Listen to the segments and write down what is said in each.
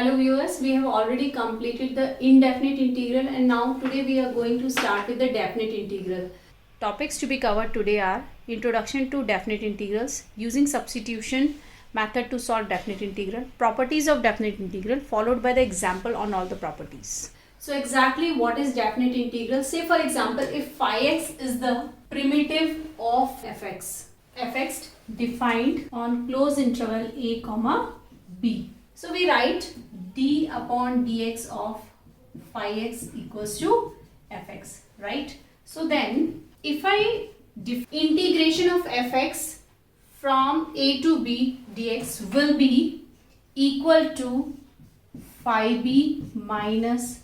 Hello viewers, we have already completed the indefinite integral and now today we are going to start with the definite integral. Topics to be covered today are introduction to definite integrals, using substitution method to solve definite integral, properties of definite integral, followed by the example on all the properties. So exactly what is definite integral? Say for example, if phi x is the primitive of fx defined on closed interval a comma b. So we write d upon dx of phi x equals to fx, right? So then if I integration of fx from a to b dx will be equal to phi b minus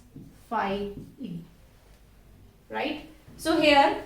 phi a, right? So here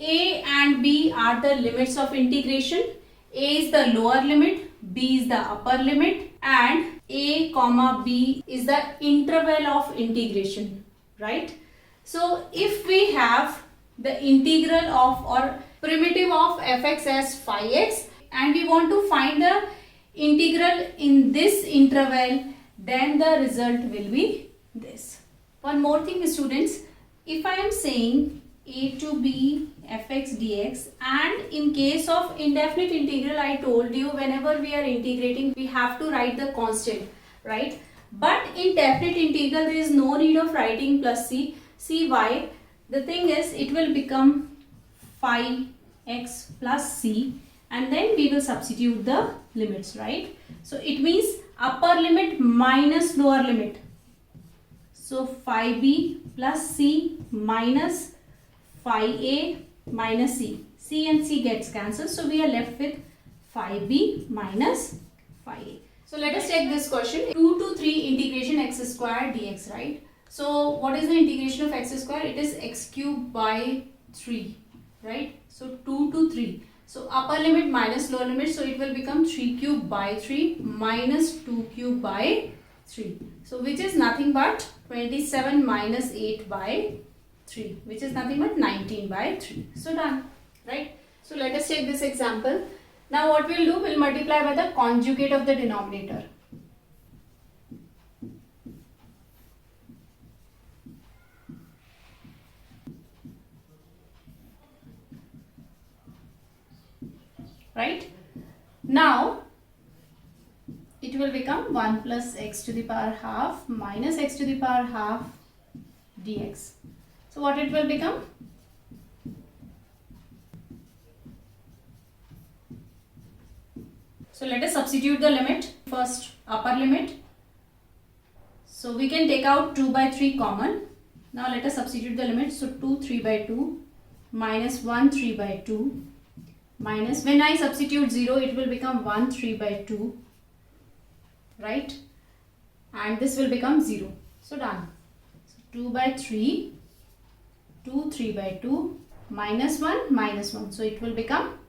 a and b are the limits of integration. A is the lower limit, b is the upper limit, and a comma b is the interval of integration, right? So if we have the integral of or primitive of fx as phi x and we want to find the integral in this interval, then the result will be this. One more thing students, if I am saying a to b fx dx, and in case of indefinite integral I told you whenever we are integrating we have to write the constant, right? But in definite integral there is no need of writing plus c. See why? The thing is it will become phi x plus c and then we will substitute the limits, right? So it means upper limit minus lower limit. So phi b plus c minus phi a minus c. C and c gets cancelled. So we are left with phi b minus phi a. So let us take this question. 2 to 3 integration x square dx, right? So what is the integration of x square? It is x cube by 3, right? So 2 to 3. So upper limit minus lower limit. So it will become 3 cube by 3 minus 2 cube by 3. So which is nothing but 27 minus 8 by 3, which is nothing but 19 by 3. So done, right? So let us take this example. Now what we will do, we will multiply by the conjugate of the denominator. Right? Now it will become 1 plus x to the power half minus x to the power half dx. So what it will become? So let us substitute the limit. First upper limit. So we can take out 2 by 3 common. Now let us substitute the limit. So 2 3 by 2 minus 1 3 by 2 minus, when I substitute 0 it will become 1 3 by 2, right? And this will become 0. So done. So 2 by 3, 2 3 by 2 minus 1 minus 1. So it will become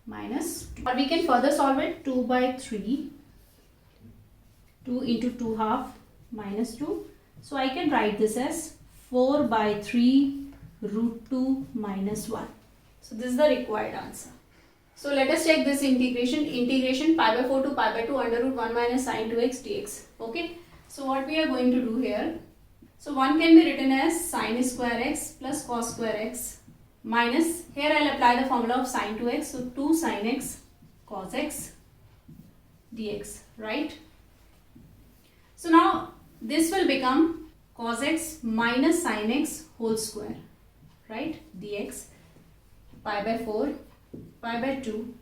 minus 2. Or we can further solve it. 2 by 3, 2 into 2 half minus 2. So I can write this as 4 by 3 root 2 minus 1. So this is the required answer. So let us check this integration. Integration pi by 4 to pi by 2 under root 1 minus sin 2x dx. Okay. So what we are going to do here. So 1 can be written as sin square x plus cos square x minus, here I will apply the formula of sin 2x. So 2 sin x cos x dx, right? So now this will become cos x minus sin x whole square, right? Dx. Pi by 4, pi by 2,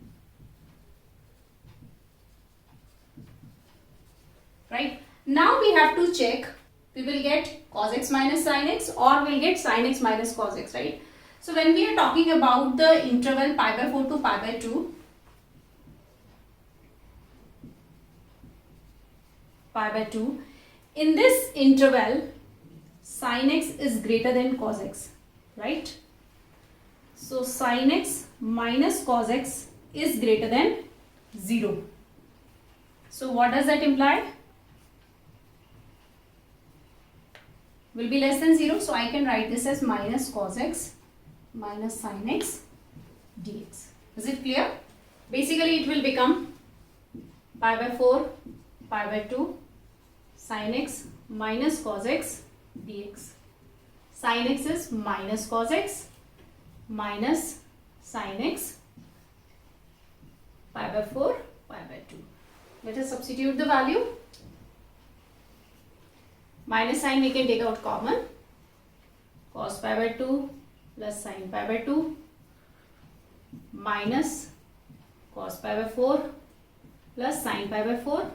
right? Now we have to check, we will get cos x minus sin x or we will get sin x minus cos x, right? So when we are talking about the interval pi by 4 to pi by 2, in this interval sin x is greater than cos x, right? So sin x minus cos x is greater than 0. So what does that imply? Will be less than 0. So I can write this as minus cos x minus sin x dx. Is it clear? Basically it will become pi by 4, pi by 2, sin x minus cos x dx. Sin x is minus cos x minus sin x pi by 4 pi by 2. Let us substitute the value. Minus sign we can take out common. Cos pi by 2 plus sin pi by 2 minus cos pi by 4 plus sin pi by 4.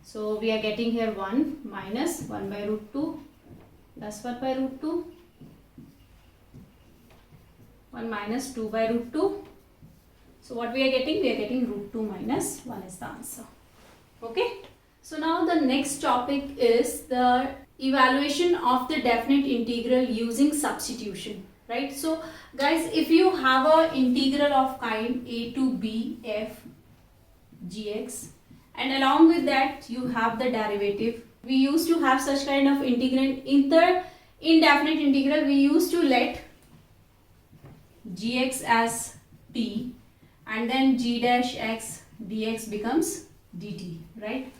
So we are getting here 1 minus 1 by root 2 plus 1 by root 2, 1 minus 2 by root 2. So what we are getting? We are getting root 2 minus 1 is the answer. Okay. So now the next topic is the evaluation of the definite integral using substitution. Right. So guys, if you have a integral of kind a to b f gx, and along with that you have the derivative. We used to have such kind of integrand. In the indefinite integral we used to let gx as t and then g dash x dx becomes dt, right?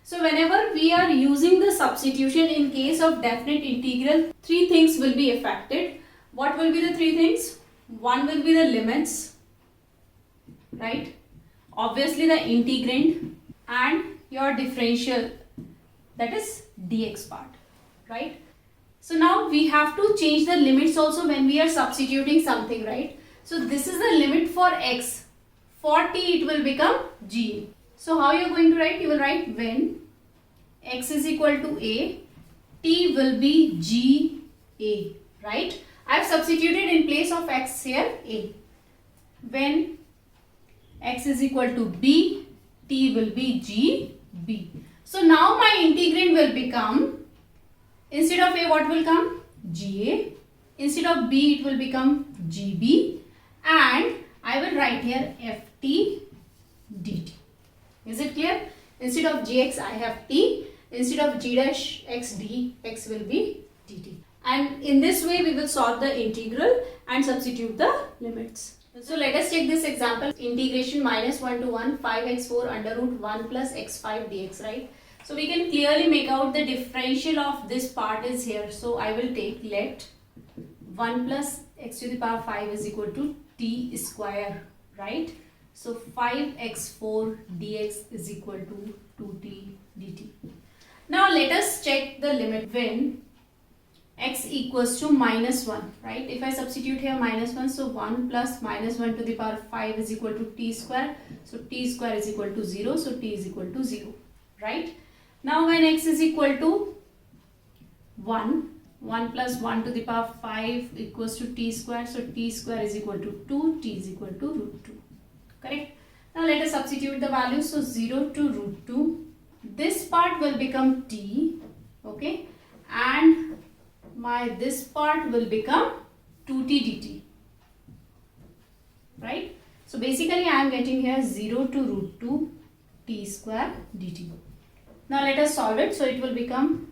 So whenever we are using the substitution in case of definite integral, three things will be affected. What will be the three things? One will be the limits, right? Obviously the integrand and your differential, that is dx part, right? So now we have to change the limits also when we are substituting something, right? So this is the limit for x. For t it will become g. So how you are going to write? You will write when x is equal to a, t will be g a, right? I have substituted in place of x here a. When x is equal to b, t will be g b. So now my integrand will become, instead of a what will come? Ga. Instead of b it will become gb, and I will write here ft dt. Is it clear? Instead of gx I have t, instead of g dash x dx will be dt. And in this way we will solve the integral and substitute the limits. So let us take this example, integration minus 1 to 1 5x4 under root 1 plus x5 dx, right? So we can clearly make out the differential of this part is here. So I will take let 1 plus x to the power 5 is equal to t square, right? So 5x4 dx is equal to 2t dt. Now let us check the limit when x equals to minus 1, right? If I substitute here minus 1, so 1 plus minus 1 to the power 5 is equal to t square. So t square is equal to 0, so t is equal to 0, right? Now when x is equal to 1, 1 plus 1 to the power 5 equals to t square, so t square is equal to 2, t is equal to root 2, correct? Now let us substitute the value, so 0 to root 2, this part will become t, okay, and this part will become 2t dt, right? So basically I am getting here 0 to root 2 t square dt. Now let us solve it. So it will become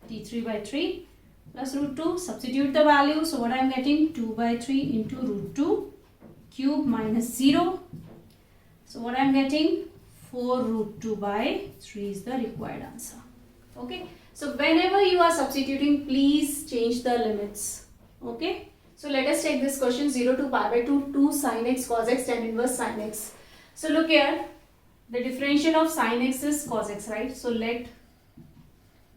t3 by 3 plus root 2. Substitute the value. So what I am getting? 2 by 3 into root 2 cube minus 0. So what I am getting? 4 root 2 by 3 is the required answer. Okay. So whenever you are substituting, please change the limits. Okay. So let us take this question 0 to pi by 2, 2 sin x cos x tan inverse sin x. So look here, the differential of sin x is cos x, right? So let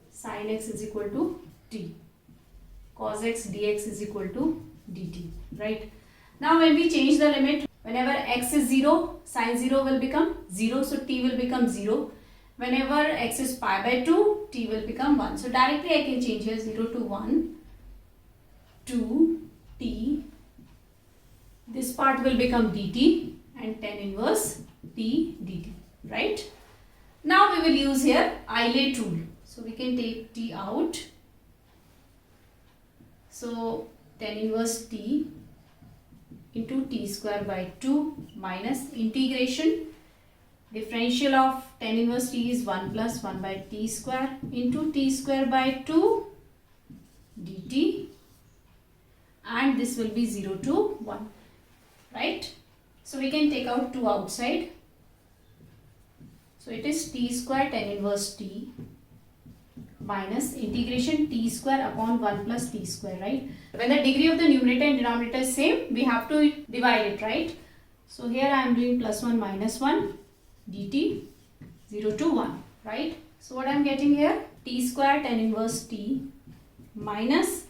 sin x is equal to t. Cos x dx is equal to dt, right? Now when we change the limit, whenever x is 0, sin 0 will become 0, so t will become 0. Whenever x is pi by 2, t will become 1. So directly I can change here 0 to 1, 2, t. This part will become dt and tan inverse t dt, right? Now we will use here Eilert rule. So we can take t out. So tan inverse t into t square by 2 minus integration. Differential of tan inverse t is 1 plus 1 by t square into t square by 2 dt, and this will be 0 to 1, right? So we can take out 2 outside. So it is t square tan inverse t minus integration t square upon 1 plus t square, right? When the degree of the numerator and denominator is same, we have to divide it, right? So here I am doing plus 1 minus 1 dt 0 to 1, right? So what I am getting here, t square tan inverse t minus,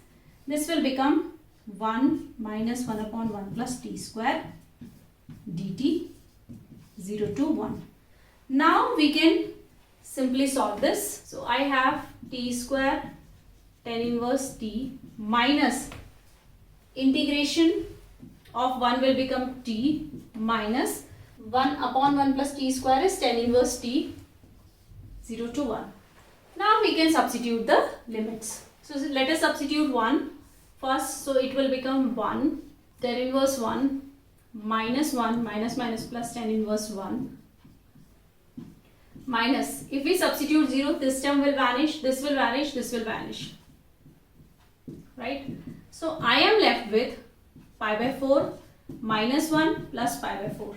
this will become 1 minus 1 upon 1 plus t square dt 0 to 1. Now we can simply solve this. So I have t square tan inverse t minus integration of 1 will become t minus 1 upon 1 plus t square is tan inverse t 0 to 1. Now we can substitute the limits. So let us substitute 1 first. So it will become 1 tan inverse 1 minus 1 minus minus plus tan inverse 1 minus, if we substitute 0, this term will vanish, this will vanish, this will vanish, right? So I am left with pi by 4 minus 1 plus pi by 4,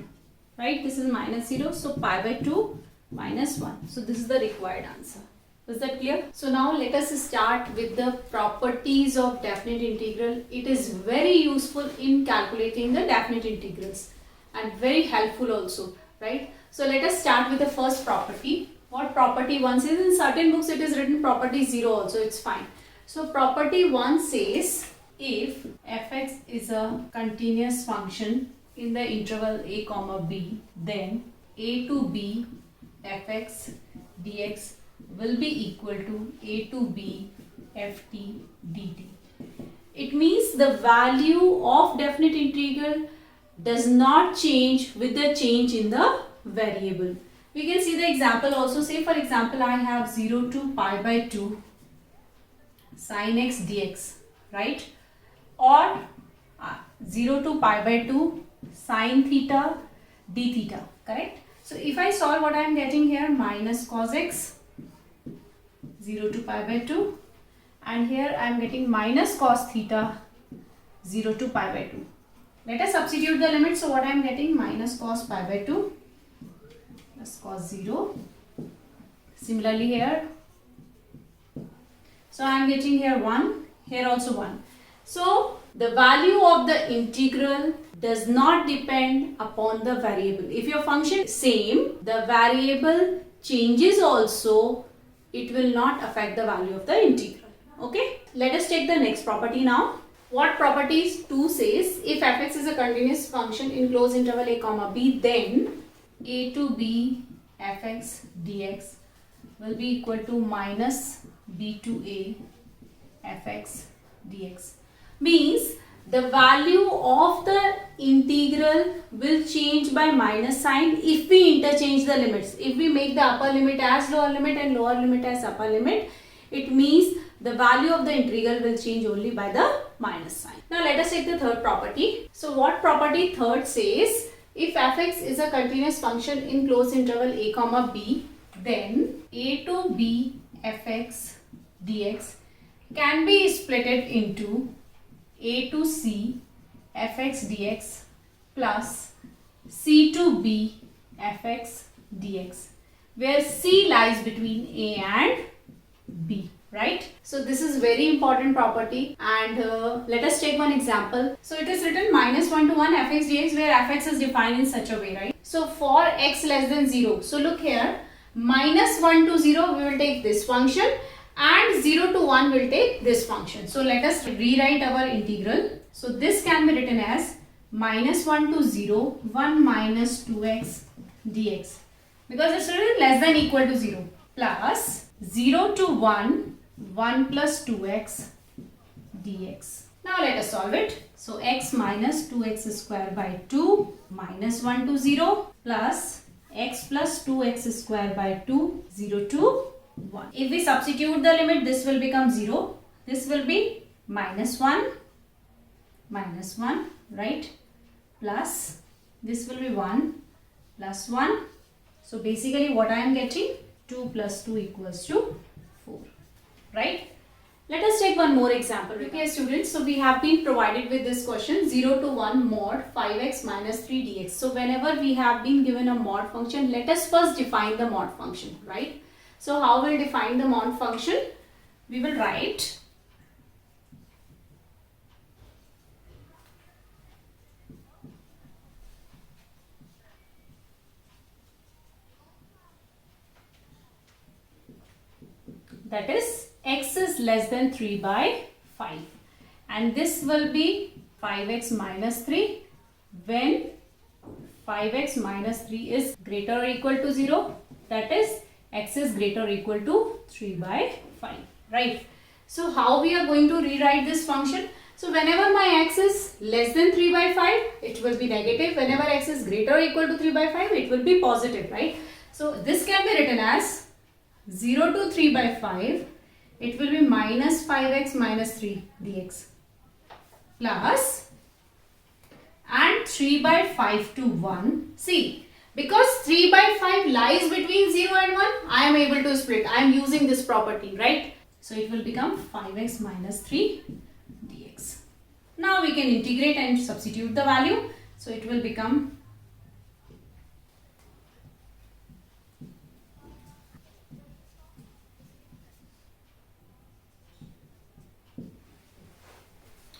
right? This is minus 0, so pi by 2 minus 1. So this is the required answer. Is that clear? So now let us start with the properties of definite integral. It is very useful in calculating the definite integrals and very helpful also, right? So let us start with the first property. What property 1 says? In certain books it is written property 0 also, it's fine. So property 1 says, if fx is a continuous function in the interval a comma b, then a to b fx dx will be equal to a to b ft dt. It means the value of definite integral does not change with the change in the variable. We can see the example also. Say for example I have 0 to pi by 2 sin x dx, right? Or 0 to pi by 2 sin theta d theta, correct? So if I solve, what I am getting here, minus cos x 0 to pi by 2, and here I am getting minus cos theta 0 to pi by 2. Let us substitute the limit. So what I am getting, minus cos pi by 2 plus cos 0. Similarly here, so I am getting here 1, here also 1. So the value of the integral does not depend upon the variable. If your function is same, the variable changes also, it will not affect the value of the integral. Okay, let us take the next property now. What properties 2 says, if fx is a continuous function in closed interval a comma b, then a to b fx dx will be equal to minus b to a fx dx. Means the value of the integral will change by minus sign if we interchange the limits. If we make the upper limit as lower limit and lower limit as upper limit, it means the value of the integral will change only by the minus sign. Now let us take the third property. So what property third says, if fx is a continuous function in closed interval a comma b, then a to b fx dx can be splitted into a to c fx dx plus c to b fx dx, where c lies between a and b, right? So this is very important property, and let us take one example. So it is written minus 1 to 1 fx dx, where fx is defined in such a way, right? So for x less than 0, so look here, minus 1 to 0 we will take this function, and 0 to 1 will take this function. So let us rewrite our integral. So this can be written as minus 1 to 0 1 minus 2x dx, because it's written less than equal to 0, plus 0 to 1 1 plus 2x dx. Now let us solve it. So x minus 2x square by 2 minus 1 to 0 plus x plus 2x square by 2 0 to 1. If we substitute the limit, this will become 0. This will be minus 1, right? Plus this will be 1 plus 1. So basically what I am getting, 2 plus 2 equals to 4, right? Let us take one more example. Okay students, so we have been provided with this question 0 to 1 mod 5x minus 3 dx. So whenever we have been given a mod function, let us first define the mod function, right? So how we'll define the mod function? We will write that is x is less than 3 by 5, and this will be 5x minus 3 when 5x minus 3 is greater or equal to 0, that is x is greater or equal to 3 by 5, right? So how we are going to rewrite this function? So whenever my x is less than 3 by 5, it will be negative. Whenever x is greater or equal to 3 by 5, it will be positive, right? So this can be written as 0 to 3 by 5, it will be minus 5x minus 3 dx plus, and 3 by 5 to 1. See, because 3 by 5 lies between 0 and 1, I am able to split. I am using this property, right? So it will become 5x minus 3 dx. Now we can integrate and substitute the value. So it will become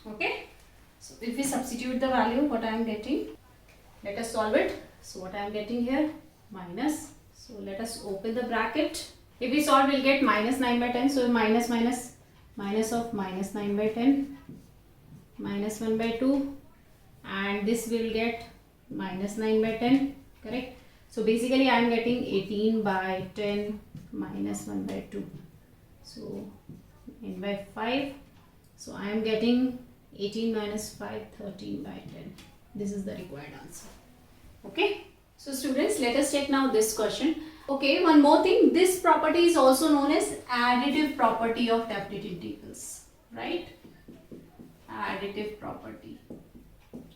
okay. So if we substitute the value, what I am getting, let us solve it. So what I am getting here, minus, so let us open the bracket. If we solve, we'll get minus 9 by 10. So minus of minus 9 by 10, minus 1 by 2, and this will get minus 9 by 10, correct? So basically I am getting 18 by 10 minus 1 by 2. So 9 by 5. So I am getting 18 minus 5, 13 by 10. This is the required answer. Okay. So students, let us check now this question. Okay, one more thing. This property is also known as additive property of definite integrals, right? Additive property.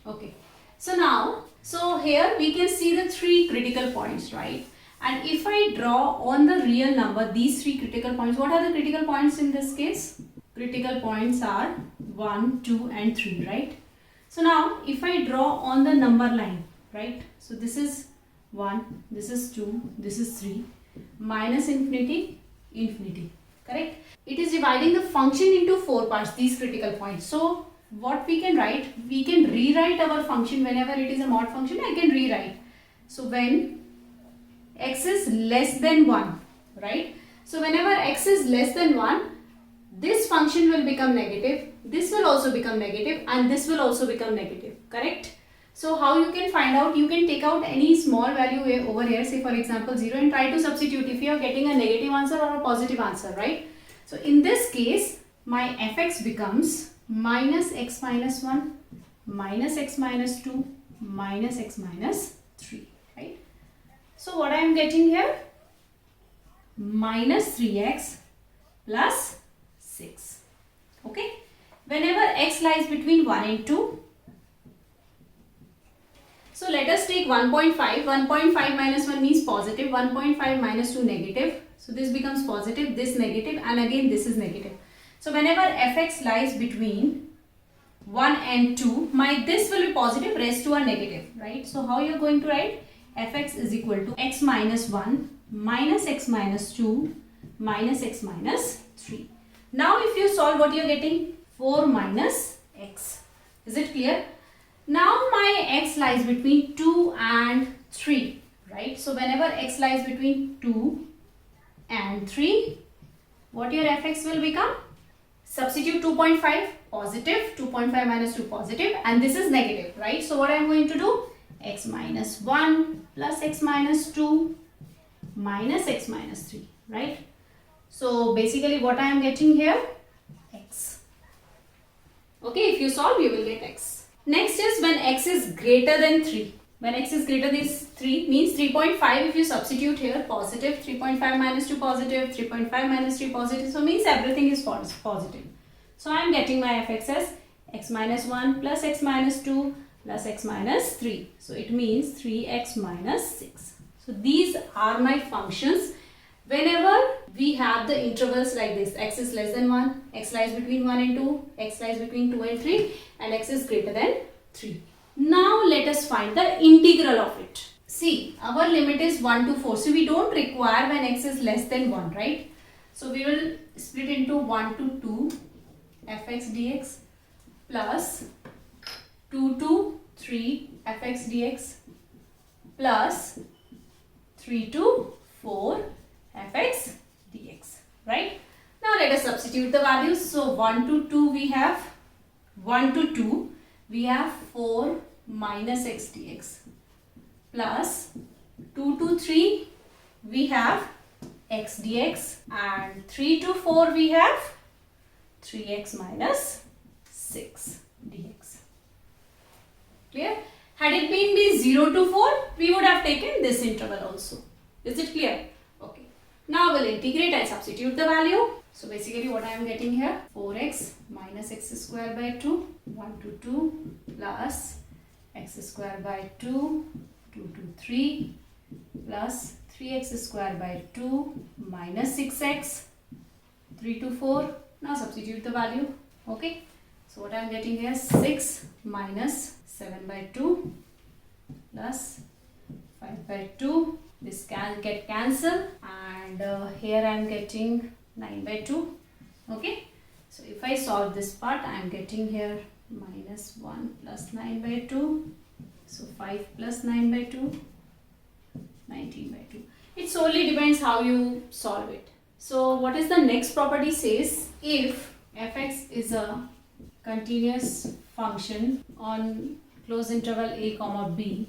Okay. So now, so here we can see the three critical points, right? And if I draw on the real number these three critical points, what are the critical points in this case? Critical points are 1, 2 and 3, right? So now if I draw on the number line, right? So this is 1, this is 2, this is 3, minus infinity, infinity, correct? It is dividing the function into 4 parts, these critical points. So what we can write, we can rewrite our function whenever it is a mod function, I can rewrite. So when x is less than 1, right? So whenever x is less than 1, this function will become negative, this will also become negative, and this will also become negative, correct? So how you can find out? You can take out any small value over here, say for example 0, and try to substitute if you are getting a negative answer or a positive answer, right? So in this case, my fx becomes minus x minus 1, minus x minus 2, minus x minus 3, right? So what I am getting here? Minus 3x plus 6. Okay. Whenever x lies between 1 and 2. So let us take 1.5. 1.5 minus 1 means positive. 1.5 minus 2 negative. So this becomes positive, this negative, and again this is negative. So whenever fx lies between 1 and 2, this will be positive, rest 2 are negative, right? So how you are going to write? Fx is equal to x minus 1 minus x minus 2 minus x minus 3. Now if you solve, what you are getting? 4 minus x. Is it clear? Now my x lies between 2 and 3, right? So whenever x lies between 2 and 3, what your fx will become? Substitute 2.5 positive, 2.5 minus 2 positive, and this is negative, right? So what I am going to do? X minus 1 plus x minus 2 minus x minus 3, right? So basically what I am getting here? X. Okay, if you solve, you will get x. Next is when x is greater than 3. When x is greater than 3 means 3.5, if you substitute here, positive, 3.5 minus 2 positive, 3.5 minus 3 positive, so means everything is positive. So I am getting my fx as x minus 1 plus x minus 2 plus x minus 3. So it means 3x minus 6. So these are my functions whenever we have the intervals like this, x is less than 1, x lies between 1 and 2, x lies between 2 and 3, and x is greater than 3. Now let us find the integral of it. See, our limit is 1 to 4, so we don't require when x is less than 1, right? So we will split into 1 to 2 fx dx plus 2 to 3 fx dx plus 3 to 4 fx dx, right? Now let us substitute the values. So 1 to 2 we have 4 minus x dx plus 2 to 3 we have x dx, and 3 to 4 we have 3x minus 6 dx. Clear? Had it been 0 to 4, we would have taken this interval also. Is it clear? Okay. Now we'll integrate and substitute the value. So basically what I am getting here, 4x minus x square by 2, 1 to 2 plus x square by 2, 2 to 3 plus 3x square by 2 minus 6x, 3 to 4. Now substitute the value. Okay. So what I am getting here, 6 minus 7 by 2 plus 5 by 2. This can get cancelled, and here I am getting 9 by 2. Okay. So if I solve this part, I am getting here minus 1 plus 9 by 2. So 5 plus 9 by 2, 19 by 2. It solely depends how you solve it. So what is the next property says, if fx is a continuous function on closed interval a comma b,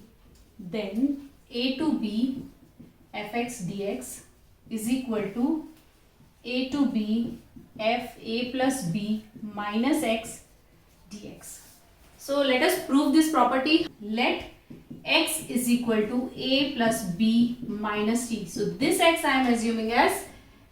then a to b fx dx is equal to a to b f a plus b minus x dx. So let us prove this property. Let x is equal to a plus b minus t. So this x I am assuming as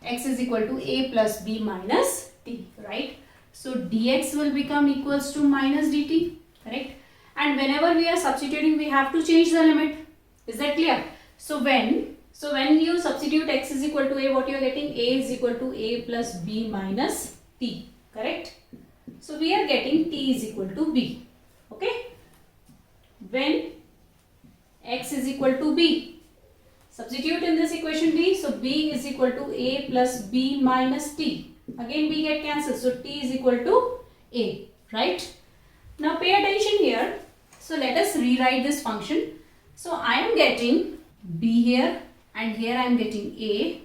x is equal to a plus b minus t, right? So dx will become equals to minus dt, correct? And whenever we are substituting, we have to change the limit. Is that clear? So when you substitute x is equal to a, what you are getting? A is equal to a plus b minus t, correct? So we are getting t is equal to b. Okay? When x is equal to b, substitute in this equation b. So b is equal to a plus b minus t. Again b get cancelled. So t is equal to a, right? Now pay attention here. So let us rewrite this function. So I am getting b here, and here I am getting a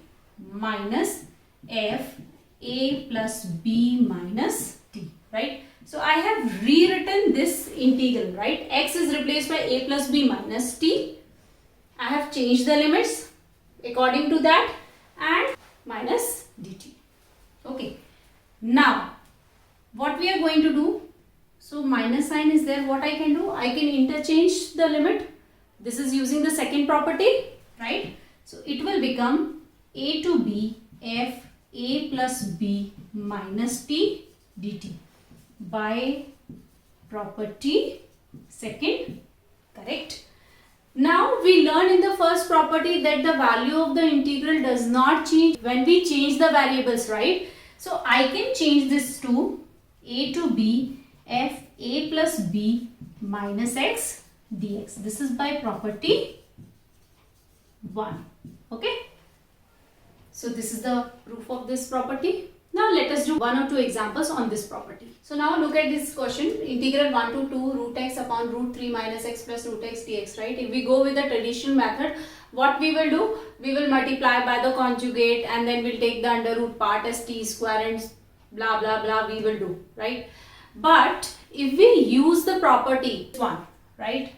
minus f a plus b minus t, right? So I have rewritten this integral, right? X is replaced by a plus b minus t. I have changed the limits according to that, and minus dt. Okay. Now what we are going to do, so minus sign is there, what I can do, I can interchange the limit. This is using the second property, right? So it will become a to b f a plus b minus t dt by property second, correct? Now we learned in the first property that the value of the integral does not change when we change the variables, right? So I can change this to a to b f a plus b minus x dx. This is by property 1. Okay. So this is the proof of this property. Now let us do one or two examples on this property. So now look at this question, integral 1 to 2 root x upon root 3 minus x plus root x dx, right? If we go with the traditional method, what we will do? We will multiply by the conjugate, and then we'll take the under root part as t square and blah blah blah we will do, right? But if we use the property 1, right?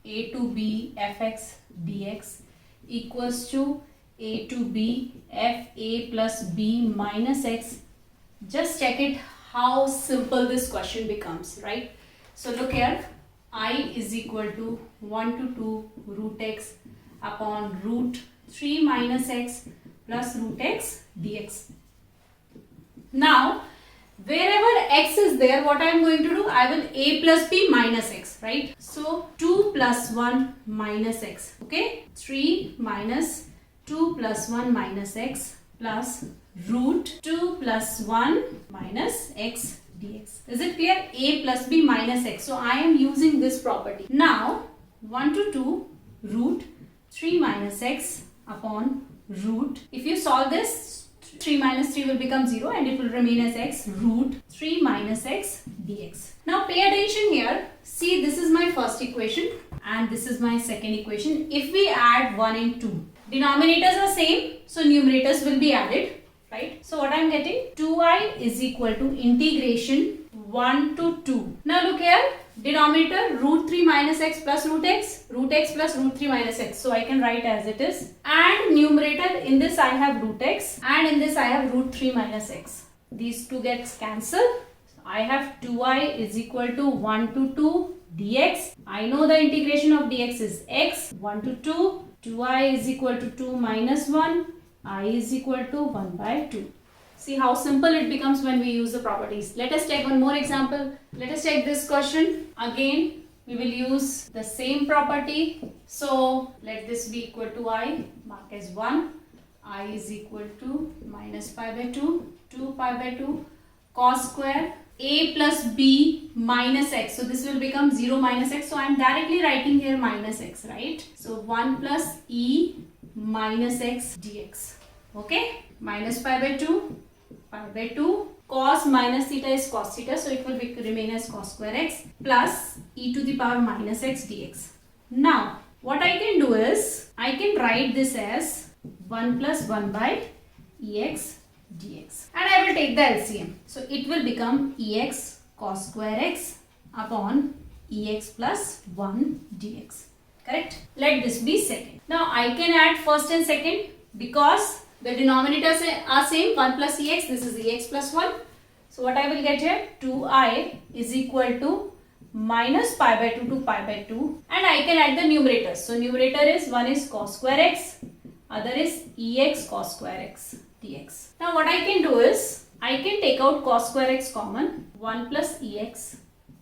A to b fx dx equals to a to b f a plus b minus x. Just check it how simple this question becomes, right? So look here, I is equal to 1 to 2 root x upon root 3 minus x plus root x dx. Now wherever x is there, what I am going to do, I will a plus b minus x, right? So 2 plus 1 minus x, okay? 3 minus 2 plus 1 minus x plus root 2 plus 1 minus x dx. Is it clear? A plus b minus x. So I am using this property. Now 1 to 2 root 3 minus x upon root. If you solve this, 3 minus 3 will become 0 and it will remain as x root 3 minus x dx. Now pay attention here. See, this is my first equation and this is my second equation. If we add 1 and 2, denominators are same, so numerators will be added, right? So what I am getting? 2i is equal to integration 1 to 2. Now look here, denominator root 3 minus x plus root x plus root 3 minus x. So I can write as it is. And numerator, in this I have root x and in this I have root 3 minus x. These two gets cancelled. I have 2i is equal to 1 to 2 dx. I know the integration of dx is x. 1 to 2. 2i is equal to 2 minus 1. I is equal to 1 by 2. See how simple it becomes when we use the properties. Let us take one more example. Let us take this question. Again, we will use the same property. So let this be equal to I. Mark as 1. I is equal to minus pi by 2. 2 pi by 2. Cos square a plus b minus x. So this will become 0 minus x. So I am directly writing here minus x, right? So 1 plus e minus x dx. Okay? Minus pi by 2. Pi by 2. Cos minus theta is cos theta. So it will remain as cos square x plus e to the power minus x dx. Now what I can do is I can write this as 1 plus 1 by ex dx. And I will take the LCM. So it will become ex cos square x upon ex plus 1 dx. Correct? Let this be second. Now I can add first and second because the denominators are same. 1 plus ex. This is ex plus 1. So what I will get here? 2i is equal to minus pi by 2 to pi by 2. And I can add the numerators. So numerator is, one is cos square x. Other is ex cos square x dx. Now what I can do is, I can take out cos square x common. 1 plus ex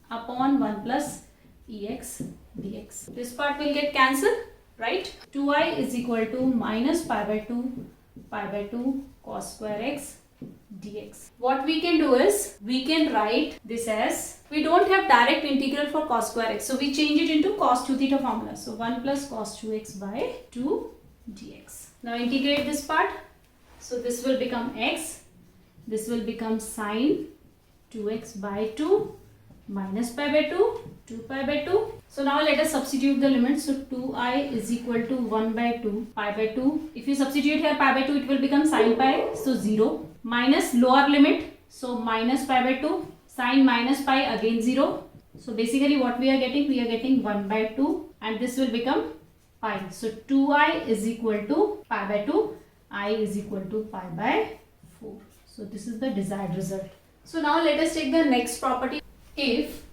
upon 1 plus ex dx. This part will get cancelled, right? 2i is equal to minus pi by 2 cos square x dx. What we can do is, we can write this as, we don't have direct integral for cos square x. So we change it into cos 2 theta formula. So 1 plus cos 2x by 2 dx. Now integrate this part. So this will become x. This will become sine 2x by 2 minus pi by 2, 2 pi by 2. So now let us substitute the limits. So 2i is equal to 1 by 2 pi by 2. If you substitute here pi by 2, it will become sine pi. So 0 minus lower limit. So minus pi by 2 sine minus pi again 0. So basically what we are getting 1 by 2 and this will become pi. So 2i is equal to pi by 2. I is equal to pi by 4. So this is the desired result. So now let us take the next property. If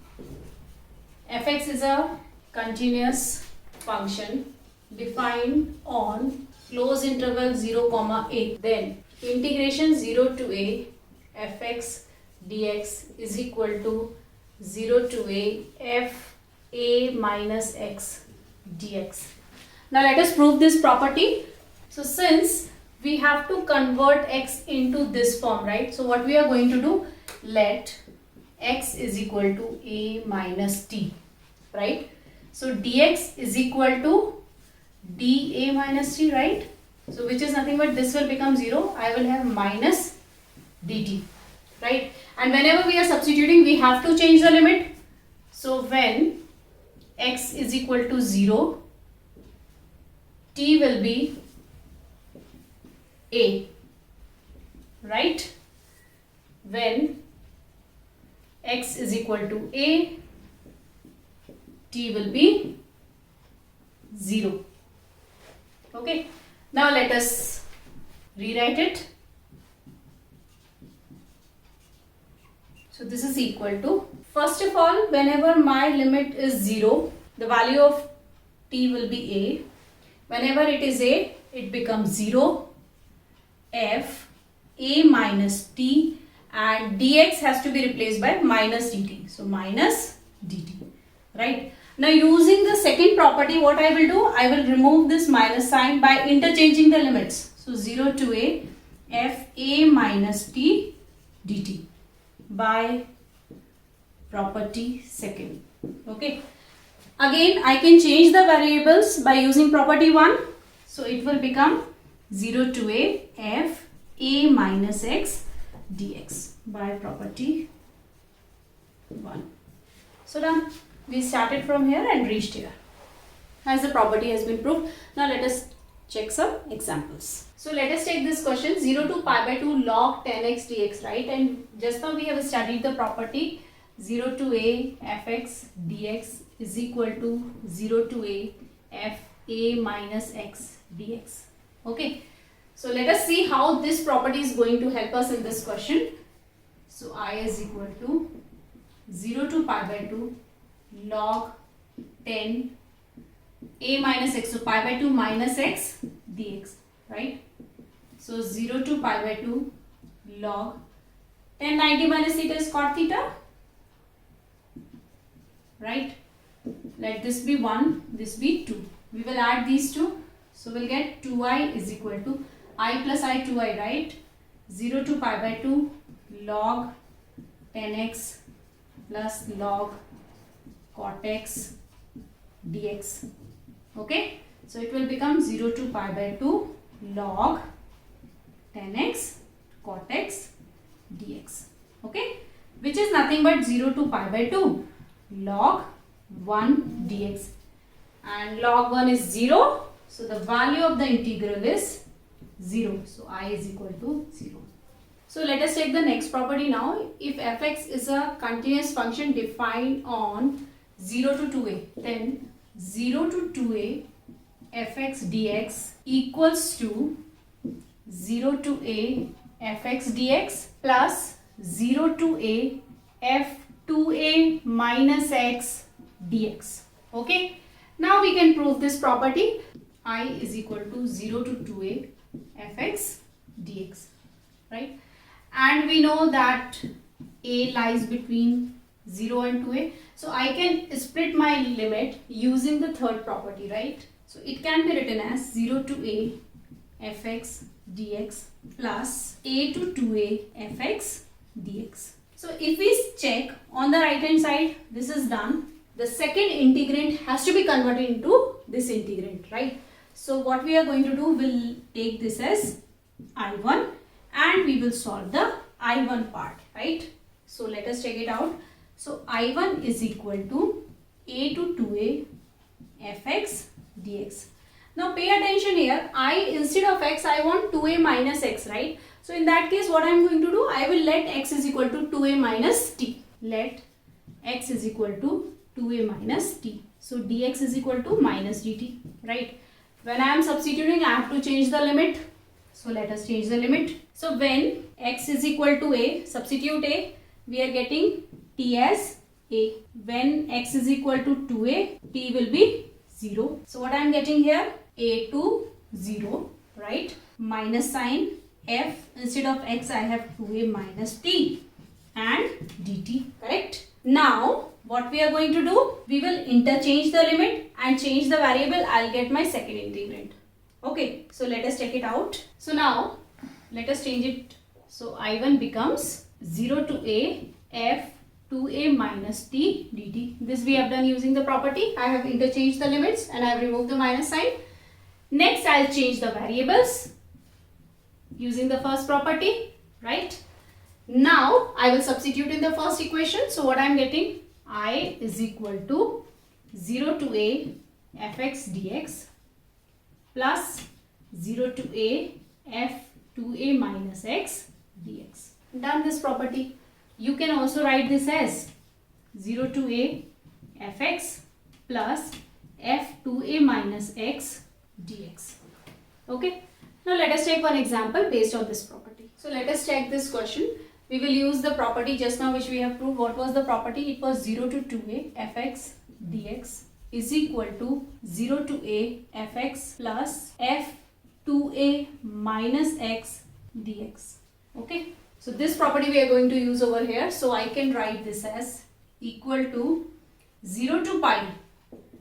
fx is a continuous function defined on closed interval 0, a, then integration 0 to a fx dx is equal to 0 to a f a minus x dx. Now let us prove this property. So since we have to convert x into this form, right? So what we are going to do, let x is equal to a minus t, right? So dx is equal to dA minus t, right? So which is nothing but this will become 0. I will have minus dt, right? And whenever we are substituting, we have to change the limit. So when x is equal to 0, t will be a, right? When x is equal to a, t will be 0. Okay. Now let us rewrite it. So this is equal to, first of all, whenever my limit is 0, the value of t will be a. Whenever it is a, it becomes 0. F a minus t and dx has to be replaced by minus dt. So minus dt, right? Now using the second property, what I will do, I will remove this minus sign by interchanging the limits. So 0 to a f a minus t dt by property second. Okay. Again, I can change the variables by using property 1. So it will become 0 to a f a minus x dx by property 1. So done. We started from here and reached here. As the property has been proved. Now let us check some examples. So let us take this question 0 to pi by 2 log 10x dx, right? And just now we have studied the property 0 to a fx dx is equal to 0 to a f a minus x dx. Okay. So let us see how this property is going to help us in this question. So I is equal to 0 to pi by 2 log 10 a minus x. So pi by 2 minus x dx, right? So 0 to pi by 2 log 10 90 minus theta is cot theta, right? Let this be 1, this be 2. We will add these two. So we'll get 2i is equal to I plus I 2i, right? 0 to pi by 2 log 10x plus log cot x dx. Okay. So it will become 0 to pi by 2 log 10x cot x dx. Okay. Which is nothing but 0 to pi by 2 log 1 dx. And log 1 is 0. So the value of the integral is 0. So I is equal to 0. So let us take the next property now. If fx is a continuous function defined on 0 to 2a, then 0 to 2a fx dx equals to 0 to a fx dx plus 0 to a f2a minus x dx. Okay. Now we can prove this property. I is equal to 0 to 2a fx dx, right? And we know that a lies between 0 and 2a. So I can split my limit using the third property, right? So it can be written as 0 to a fx dx plus a to 2a fx dx. So if we check on the right hand side, this is done. The second integrand has to be converted into this integrand, right? So what we are going to do, we'll take this as I1 and we will solve the I1 part, right? So let us check it out. So I1 is equal to a to 2a fx dx. Now pay attention here. Instead of x, I want 2a minus x, right? So in that case, what I am going to do, I will let x is equal to 2a minus t. Let x is equal to 2a minus t. So dx is equal to minus dt, right? When I am substituting, I have to change the limit. So let us change the limit. So when x is equal to a, substitute a, we are getting t as a. When x is equal to 2a, t will be 0. So what I am getting here, a to 0, right? Minus sign f, instead of x I have 2a minus t and dt, correct? Now what we are going to do, we will interchange the limit and change the variable. I'll get my second integrand. Okay, so let us check it out. So now let us change it. So I1 becomes 0 to a f 2a minus t dt. This we have done using the property. I have interchanged the limits and I have removed the minus sign. Next I'll change the variables using the first property, right? Now I will substitute in the first equation. So what I am getting, I is equal to 0 to a fx dx plus 0 to a f 2a minus x dx. Done this property. You can also write this as 0 to a fx plus f 2a minus x dx. Okay. Now let us take one example based on this property. So let us check this question. We will use the property just now which we have proved. What was the property? It was 0 to 2a fx dx is equal to 0 to a fx plus f 2a minus x dx. Okay. So this property we are going to use over here. So I can write this as equal to 0 to pi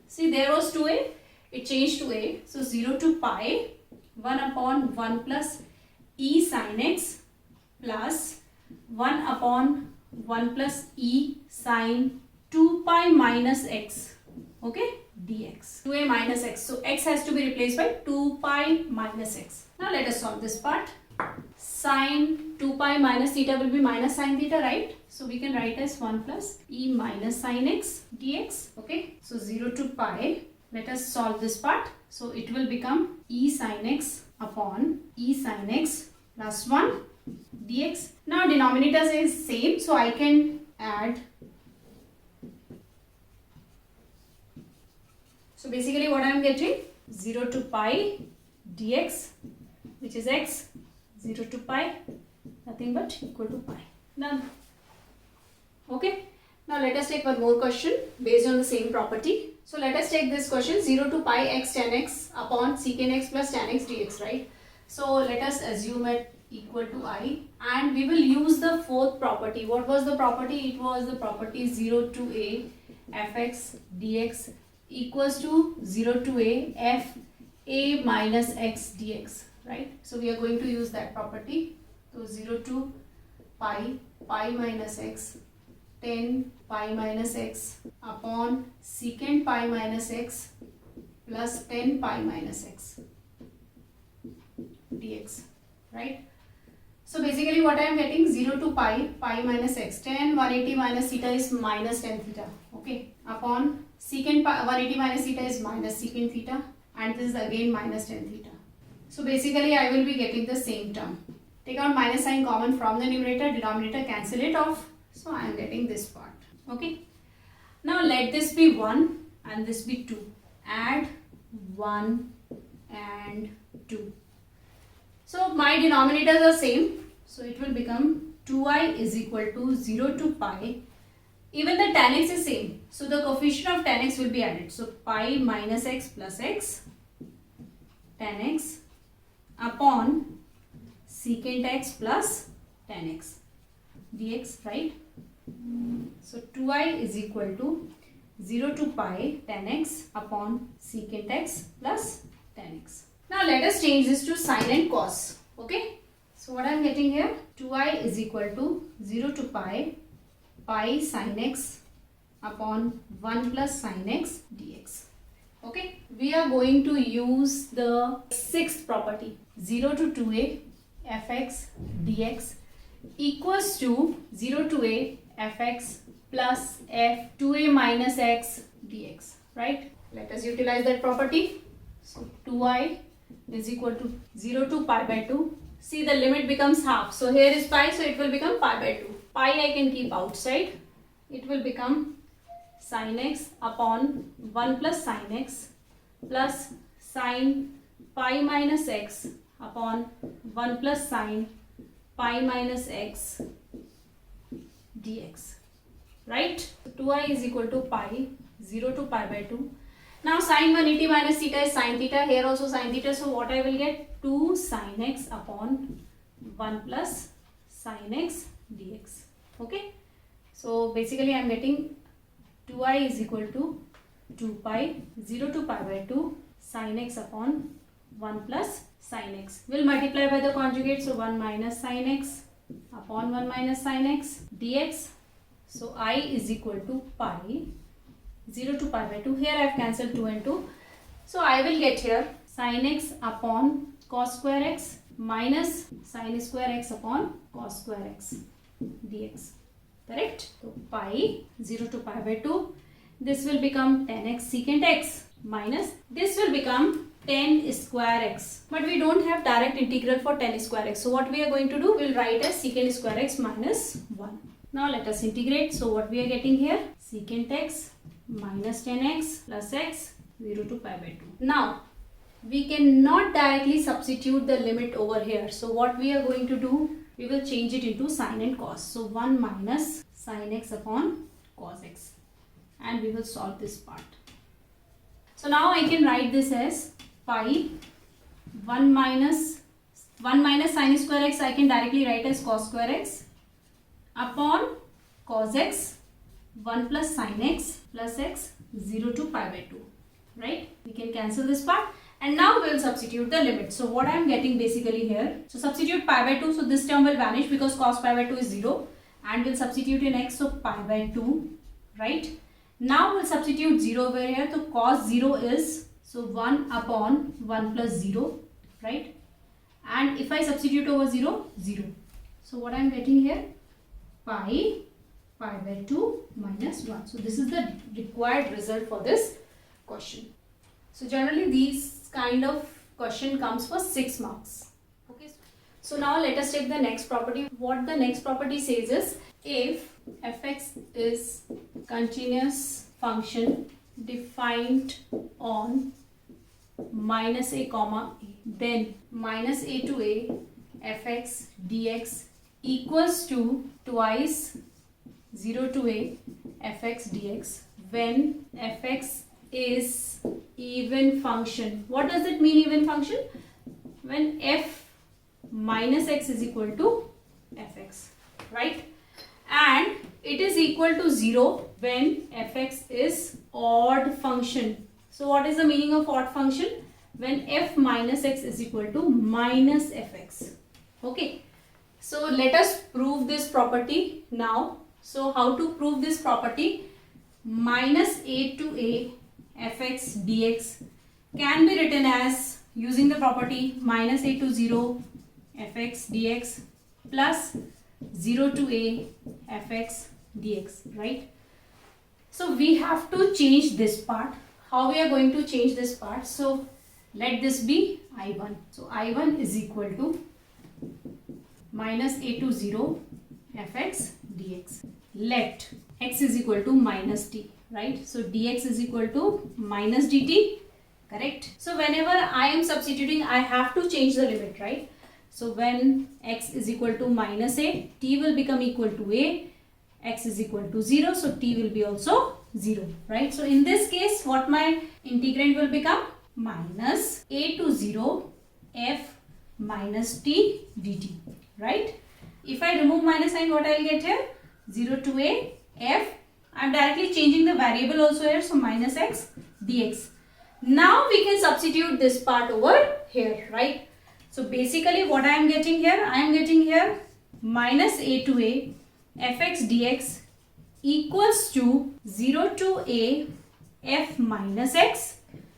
See, there was 2a, it changed to a. So 0 to pi 1 upon 1 plus e sin x plus 1 upon 1 plus e sin 2 pi minus x. Okay, dx. 2a minus x. So x has to be replaced by 2 pi minus x. Now let us solve this part. Sin 2 pi minus theta will be minus sin theta, right? So we can write as 1 plus e minus sin x dx. Okay, so 0 to pi. Let us solve this part. So it will become e sin x upon e sin x plus 1 dx. Now denominators is same, so I can add. So basically what I am getting, 0 to pi dx, which is x, 0 to pi, nothing but equal to pi. Done. Okay. Now let us take one more question based on the same property. So let us take this question, 0 to pi x tan x upon secant x plus tan x dx, right? So let us assume it equal to I, and we will use the fourth property. What was the property? It was the property 0 to a fx dx equals to 0 to a f a minus x dx, right? So we are going to use that property. So 0 to pi minus x tan pi minus x upon secant pi minus x plus tan pi minus x dx, right? So basically what I am getting, 0 to pi minus x, tan 180 minus theta is minus tan theta, okay, upon secant 180 minus theta is minus secant theta, and this is again minus tan theta. So basically I will be getting the same term. Take out minus sign common from the numerator, denominator cancel it off. So I am getting this part. Okay. Now let this be 1 and this be 2. Add 1 and 2. So my denominators are same. So it will become 2i is equal to 0 to pi. Even the tan x is same. So the coefficient of tan x will be added. So pi minus x plus x tan x upon secant x plus tan x dx, right? So 2i is equal to 0 to pi tan x upon secant x plus tan x. Now let us change this to sine and cos. Okay. So what I am getting here, 2i is equal to 0 to pi sine x upon 1 plus sine x dx. Okay. We are going to use the sixth property, 0 to 2a fx dx equals to 0 to a fx plus f 2a minus x dx, right? Let us utilize that property. So 2i is equal to 0 to pi by 2. See, the limit becomes half. So here is pi, so it will become pi by 2. Pi I can keep outside. It will become sin x upon 1 plus sin x plus sin pi minus x upon 1 plus sin pi minus x dx, right? 2i is equal to pi, 0 to pi by 2. Now sin 180 minus theta is sin theta, here also sin theta, so what I will get, 2 sin x upon 1 plus sin x dx. Okay, so basically I am getting 2i is equal to 2 pi 0 to pi by 2 sin x upon 1 plus sin x. Will multiply by the conjugate, so 1 minus sin x upon 1 minus sin x dx. So I is equal to pi 0 to pi by 2. Here I have cancelled 2 and 2. So I will get here sin x upon cos square x minus sin square x upon cos square x dx. Correct? So pi 0 to pi by 2. This will become tan x secant x minus this will become tan square x. But we don't have direct integral for tan square x. So what we are going to do, we will write as secant square x minus 1. Now let us integrate. So what we are getting here, secant x minus tan x plus x 0 to pi by 2. Now we cannot directly substitute the limit over here. So what we are going to do, we will change it into sine and cos. So 1 minus sine x upon cos x, and we will solve this part. So now I can write this as pi 1 minus sine square x, I can directly write as cos square x upon cos x 1 plus sine x plus x 0 to pi by 2. can cancel this part. And now we will substitute the limit. So what I am getting basically here, so substitute pi by 2, so this term will vanish because cos pi by 2 is 0, and we'll substitute in x, so pi by 2, right? Now we'll substitute 0 over here, so cos 0 is, so 1 upon 1 plus 0, right? And if I substitute over 0, 0. So what I am getting here, pi by 2 minus 1. So this is the required result for this question. So generally these kind of question comes for 6 marks. Okay. So now let us take the next property. What the next property says is, if fx is continuous function defined on minus a comma a, then minus a to a fx dx equals to twice 0 to a fx dx when fx is even function. What does it mean, even function? When f minus x is equal to fx, right? And it is equal to 0 when fx is odd function. So what is the meaning of odd function? When f minus x is equal to minus fx. Okay. So let us prove this property now. So how to prove this property? Minus a to a fx dx can be written as, using the property minus a to 0 fx dx plus 0 to a fx dx, right? So we have to change this part. How we are going to change this part? So let this be I1. So I1 is equal to minus a to 0 fx dx. Let x is equal to minus t, right? So dx is equal to minus dt, correct? So whenever I am substituting, I have to change the limit, right? So when x is equal to minus a, t will become equal to a, x is equal to 0, so t will be also 0, right? So in this case, what my integrand will become? Minus a to 0 f minus t dt, right? If I remove minus sign, what I will get here? 0 to a f. I am directly changing the variable also here, so minus x dx. Now we can substitute this part over here, right? So basically what I am getting here? I am getting here minus a to a fx dx equals to 0 to a f minus x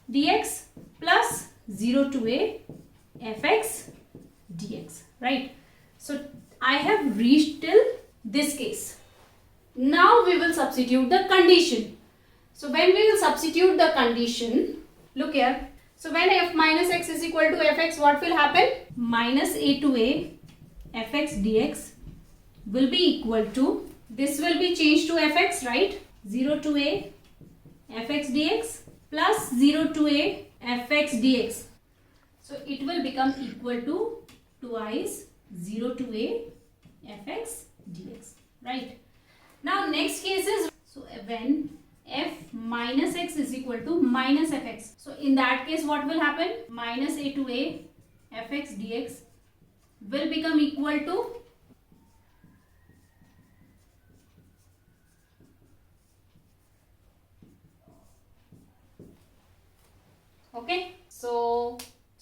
dx plus 0 to a fx dx, right? So I have reached till this case. Now we will substitute the condition. So when we will substitute the condition, look here. So when f minus x is equal to fx, what will happen? Minus a to a fx dx will be equal to, this will be changed to fx, right? 0 to a fx dx plus 0 to a fx dx. So it will become equal to twice 0 to a fx dx, right? Now next case is, so when f minus x is equal to minus fx. So in that case what will happen? Minus a to a fx dx will become equal to okay. So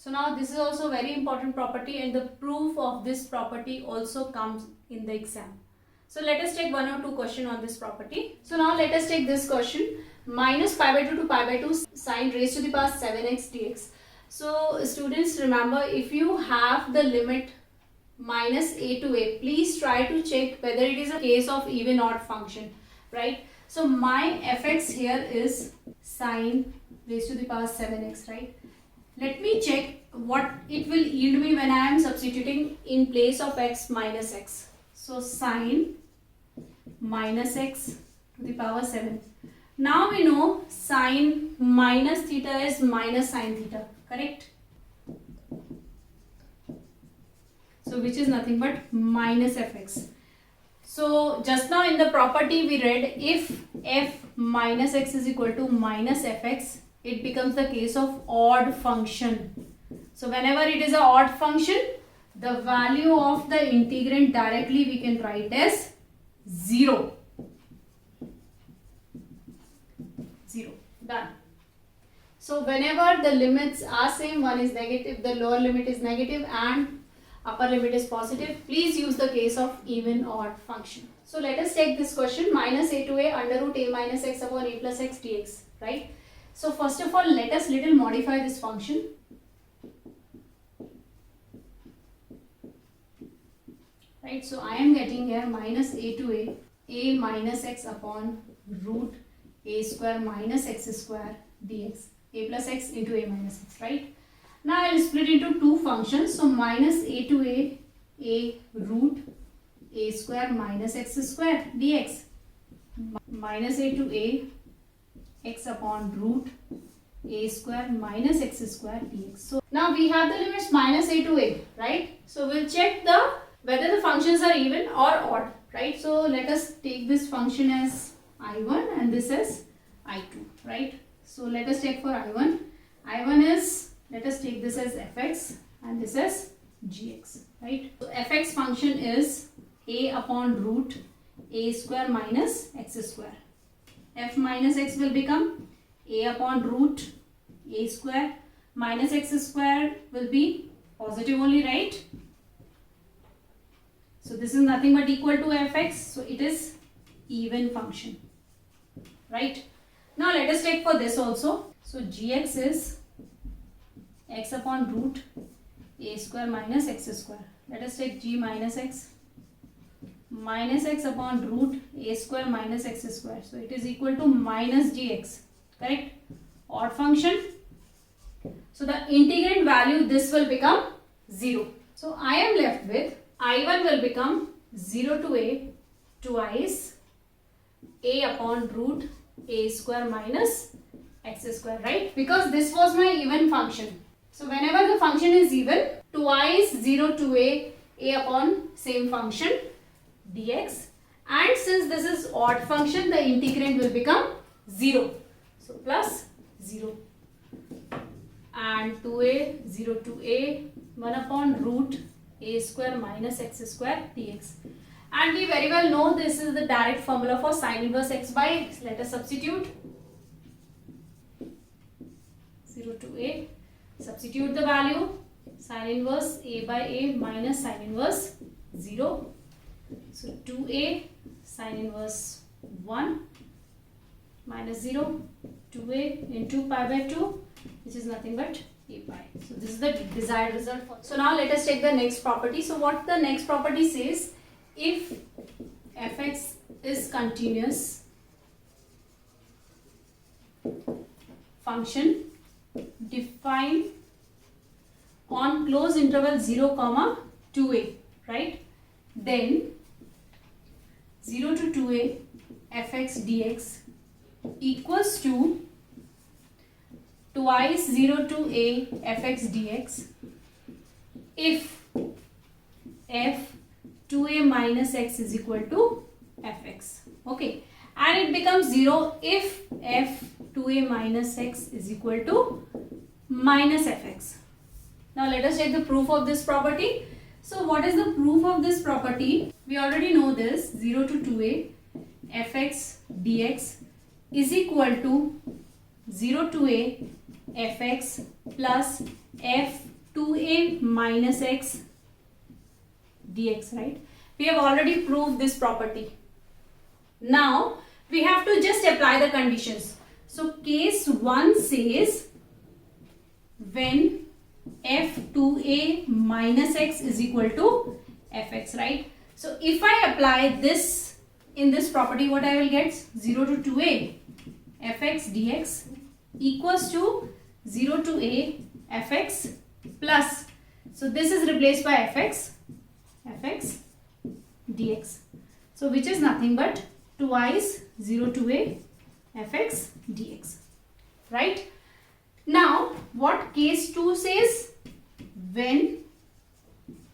now this is also very important property, and the proof of this property also comes in the exam. So let us take one or two questions on this property. So now let us take this question. Minus pi by 2 to pi by 2 sine raised to the power 7x dx. So students, remember, if you have the limit minus a to a, please try to check whether it is a case of even odd function, right? So my fx here is sine raised to the power 7x, right? Let me check what it will yield me when I am substituting in place of x minus x. So sine minus x to the power 7. Now we know sine minus theta is minus sine theta, correct? So which is nothing but minus fx. So just now in the property we read, if f minus x is equal to minus fx, it becomes the case of odd function. So whenever it is an odd function, the value of the integrand directly we can write as 0. 0. Done. So whenever the limits are same, one is negative, the lower limit is negative and upper limit is positive, please use the case of even odd function. So let us take this question, minus a to a under root a minus x upon a plus x dx, right? So first of all, let us little modify this function. Right, so I am getting here minus a to a minus x upon root a square minus x square dx, a plus x into a minus x, right? Now I will split into two functions, so minus a to a root a square minus x square dx, minus a to a x upon root a square minus x square dx. So now we have the limits minus a to a, right? So we'll check whether the functions are even or odd, right? So let us take this function as I1 and this as I2, right? So let us check for I1. I1 is, let us take this as fx and this as gx, right? So fx function is a upon root a square minus x square. F minus x will become a upon root a square minus x square will be positive only, right? So this is nothing but equal to fx, so it is even function, right? Now let us take for this also. So gx is x upon root a square minus x square. Let us take g minus x upon root a square minus x square. So it is equal to minus gx, correct? Odd function. So the integrand value, this will become 0. So I am left with I1 will become 0 to a twice a upon root a square minus x square, right? Because this was my even function. So whenever the function is even, twice 0 to a upon same function dx, and since this is odd function, the integrand will become 0. So plus 0 and 2a 0 to a 1 upon root a square minus x square dx. And we very well know this is the direct formula for sin inverse x by x. Let us substitute 0 to a, substitute the value, sin inverse a by a minus sin inverse 0. So 2a sin inverse 1 minus 0, 2a into pi by 2, which is nothing but a pi. So this is the desired result. So now let us take the next property. So what the next property says, if fx is continuous function defined on closed interval 0 comma 2a, right? Then 0 to 2a fx dx equals to twice 0 to a fx dx if f 2a minus x is equal to fx. Okay, and it becomes 0 if f 2a minus x is equal to minus fx. Now let us check the proof of this property. So what is the proof of this property? We already know this, 0 to 2a fx dx is equal to 0 to a fx plus f 2a minus x dx, right? We have already proved this property. Now we have to just apply the conditions. So case 1 says when f2a minus x is equal to fx, right? So if I apply this in this property, what I will get? 0 to 2a fx dx equals to 0 to a fx plus, so this is replaced by fx dx, so which is nothing but twice 0 to a fx dx, right? Now what case 2 says, when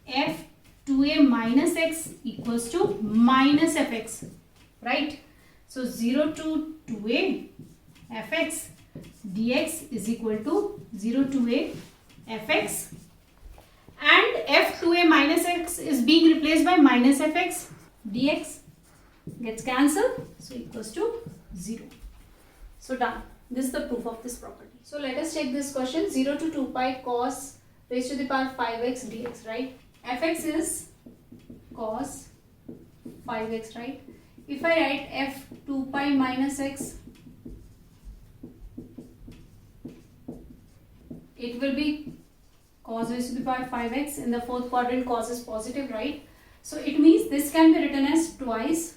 f 2a minus x equals to minus fx, right? So 0 to 2a fx dx is equal to 0 to a fx, and f 2a minus x is being replaced by minus fx dx, gets cancelled, so equals to 0. So done. This is the proof of this property. So let us take this question, 0 to 2 pi cos raised to the power 5x dx, right? Fx is cos 5x, right? If I write f 2 pi minus x, it will be cos raised to the power 5x. In the fourth quadrant, cos is positive, right? So it means this can be written as twice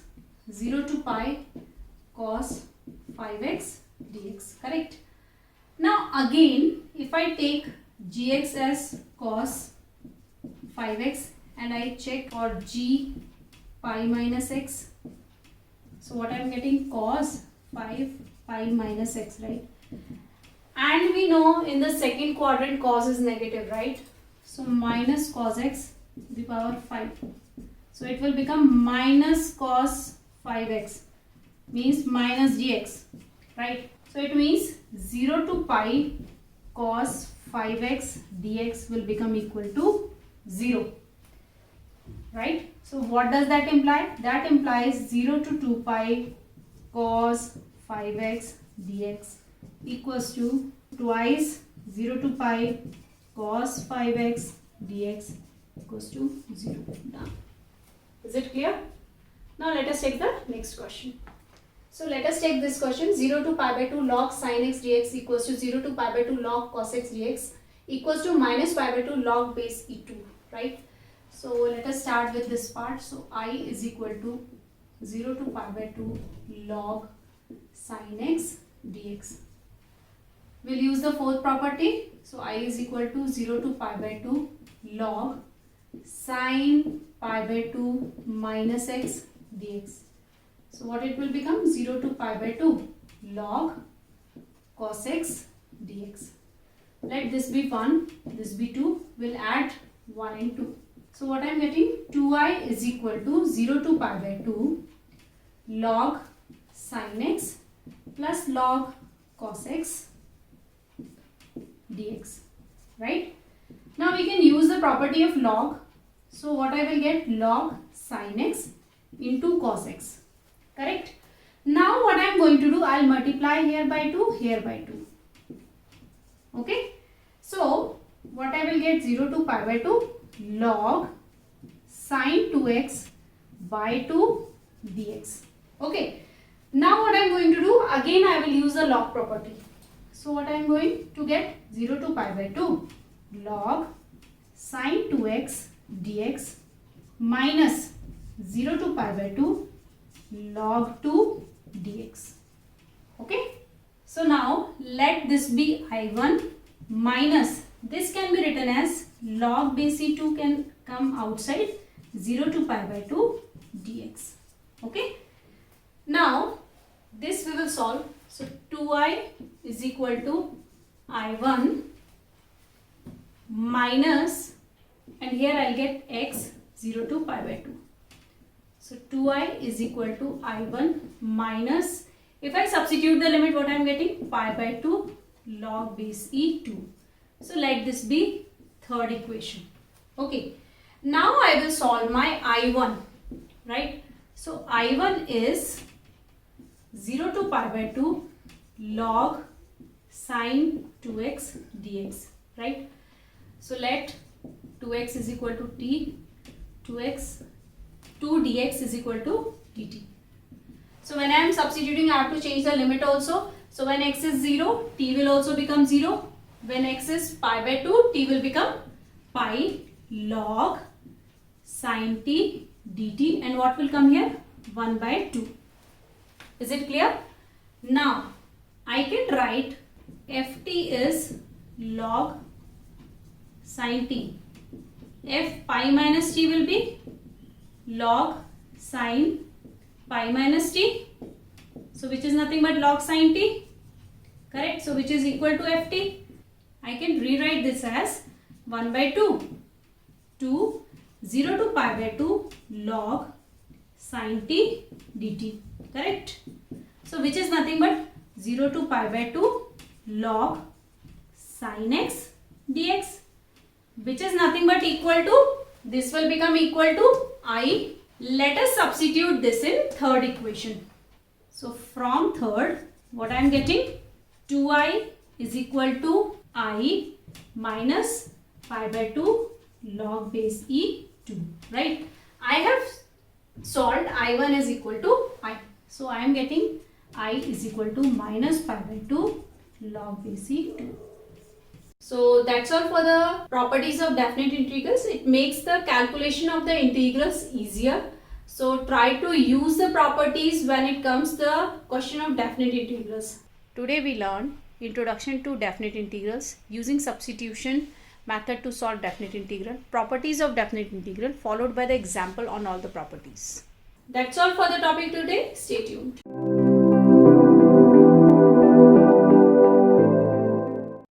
0 to pi cos 5x dx, correct? Now again, if I take gx as cos 5x and I check for g pi minus x, so what I am getting, cos 5 pi minus x, right? And we know in the second quadrant cos is negative, right? So minus cos x to the power 5. So it will become minus cos 5x, means minus gx, right? So it means 0 to pi cos 5x dx will become equal to 0, right? So what does that imply? That implies 0 to 2 pi cos 5x dx equals to twice 0 to pi cos 5x dx equals to 0. Done. Is it clear? Now let us take the next question. So let us take this question, 0 to pi by 2 log sin x dx equals to 0 to pi by 2 log cos x dx equals to minus pi by 2 log base e2, right? So let us start with this part. So I is equal to 0 to pi by 2 log sin x dx. We'll use the fourth property. So I is equal to 0 to pi by 2 log sin pi by 2 minus x dx. So what it will become? 0 to pi by 2 log cos x dx. Let this be 1, this be 2. We'll add 1 and 2. So what I am getting? 2i is equal to 0 to pi by 2 log sin x plus log cos x dx, right? Now we can use the property of log. So what I will get? Log sin x into cos x, correct? Now what I am going to do, I will multiply here by 2, here by 2. Okay? So what I will get? 0 to pi by 2 log sin 2x by 2 dx. Okay? Now what I am going to do? Again I will use the log property. So what I am going to get? 0 to pi by 2 log sin 2x dx minus 0 to pi by 2 log 2 dx. Okay? So now let this be I1 minus, this can be written as log base e2 can come outside, 0 to pi by 2 dx. Okay? Now this we will solve. So 2i is equal to I1 minus, and here I'll get x 0 to pi by 2. So 2i is equal to I1 minus, if I substitute the limit, what I am getting? Pi by 2 log base e2. So let this be third equation. Okay. Now I will solve my I1, right? So I1 is 0 to pi by 2 log sin 2x dx, right? So let 2x is equal to t, 2 dx is equal to dt. So when I am substituting, I have to change the limit also. So when x is 0, t will also become 0. When x is pi by 2, t will become pi log sin t dt, and what will come here? 1 by 2. Is it clear? Now I can write ft is log sin t. F pi minus t will be log sin pi minus t. So which is nothing but log sin t, correct? So which is equal to ft. I can rewrite this as 1 by 2 to 0 to pi by 2 log sin t dt, correct? So which is nothing but 0 to pi by 2 log sin x dx, which is nothing but equal to, this will become equal to I. Let us substitute this in third equation. So from third, what I am getting? 2i is equal to I minus pi by 2 log base e 2, right? I have solved I1 is equal to I. So I am getting I is equal to minus pi by 2 log base e 2. So that's all for the properties of definite integrals. It makes the calculation of the integrals easier. So try to use the properties when it comes to the question of definite integrals. Today we learned introduction to definite integrals, using substitution method to solve definite integral, properties of definite integral, followed by the example on all the properties. That's all for the topic today. Stay tuned.